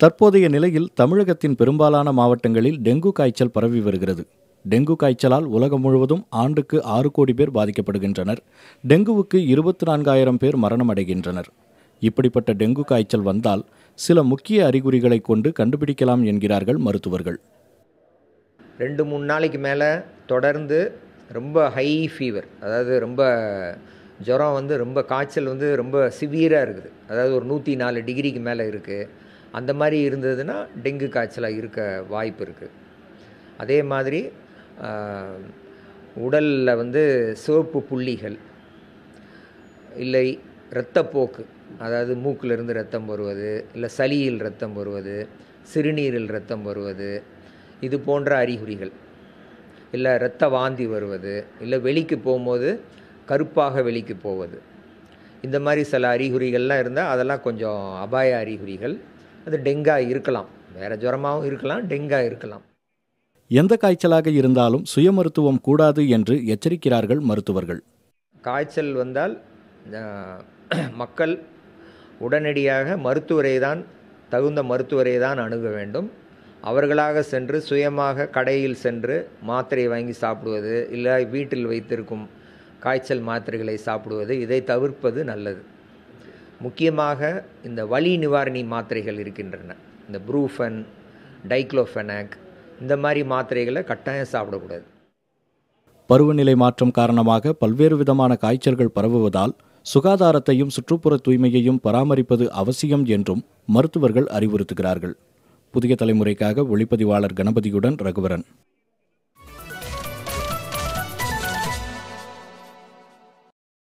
தற்போதைய நிலையில் தமிழகத்தின் பெரும்பாலான மாவட்டங்களில் டெங்கு காய்ச்சல் பரவி வருகிறது. டெங்கு காய்ச்சலால் உலகம் முழுவதும் ஆண்டுக்கு 6 கோடி பேர் பாதிக்கப்படுகின்றனர். டெங்குவுக்கு 24,000 பேர் மரணமடைகின்றனர். இப்படிப்பட்ட டெங்கு காய்ச்சல் வந்தால் சில முக்கிய அறிகுறிகளை கொண்டு கண்டுபிடிக்கலாம் என்கிறார்கள் மருத்துவர்கள். 2-3 நாளைக்கு மேலே தொடர்ந்து ரொம்ப ஹை ஃபீவர், அதாவது ரொம்ப ஜுரம் ரொம்ப காய்ச்சல் ரொம்ப சிவியராக இருக்குது, அதாவது ஒரு 104 டிகிரிக்கு மேலே இருக்குது. அந்த மாதிரி இருந்ததுன்னா டெங்கு காய்ச்சலாக இருக்க வாய்ப்பு இருக்குது. அதே மாதிரி உடலில் சிவப்பு புள்ளிகள், இல்லை இரத்தப்போக்கு, அதாவது மூக்கிலிருந்து ரத்தம் வருவது, இல்லை சளியில் ரத்தம் வருவது, சிறுநீரில் ரத்தம் வருவது, இது போன்ற அறிகுறிகள், இல்லை இரத்த வாந்தி வருவது, இல்லை வெளிக்கு போகும்போது கருப்பாக வெளிக்கு போவது, இந்த மாதிரி சில அறிகுறிகள்லாம் இருந்தால் அதெல்லாம் கொஞ்சம் அபாய அறிகுறிகள். அது டெங்கா இருக்கலாம், வேறு ஜுரமாகவும் இருக்கலாம், டெங்கா இருக்கலாம். எந்த காய்ச்சலாக இருந்தாலும் சுய மருத்துவம் கூடாது என்று எச்சரிக்கிறார்கள் மருத்துவர்கள். காய்ச்சல் வந்தால் மக்கள் உடனடியாக தகுந்த மருத்துவரை தான் அணுக வேண்டும். அவர்களாக சென்று சுயமாக கடையில் சென்று மாத்திரை வாங்கி சாப்பிடுவது, இல்லை வீட்டில் வைத்திருக்கும் காய்ச்சல் மாத்திரைகளை சாப்பிடுவது, இதை தவிர்ப்பது நல்லது. முக்கியமாக இந்த வலி நிவாரணி மாத்திரைகள் இருக்கின்றன, இந்த ப்ரூஃபன், டைக்ளோஃபெனாக், இந்த மாதிரி மாத்திரைகளை கட்டாயம் சாப்பிடக்கூடாது. பருவநிலை மாற்றம் காரணமாக பல்வேறு விதமான காய்ச்சல்கள் பரவுவதால் சுகாதாரத்தையும் சுற்றுப்புற தூய்மையையும் பராமரிப்பது அவசியம் என்றும் மருத்துவர்கள் அறிவுறுத்துகிறார்கள். புதிய தலைமுறைக்காக ஒளிப்பதிவாளர் கணபதியுடன் ரகுவரன்.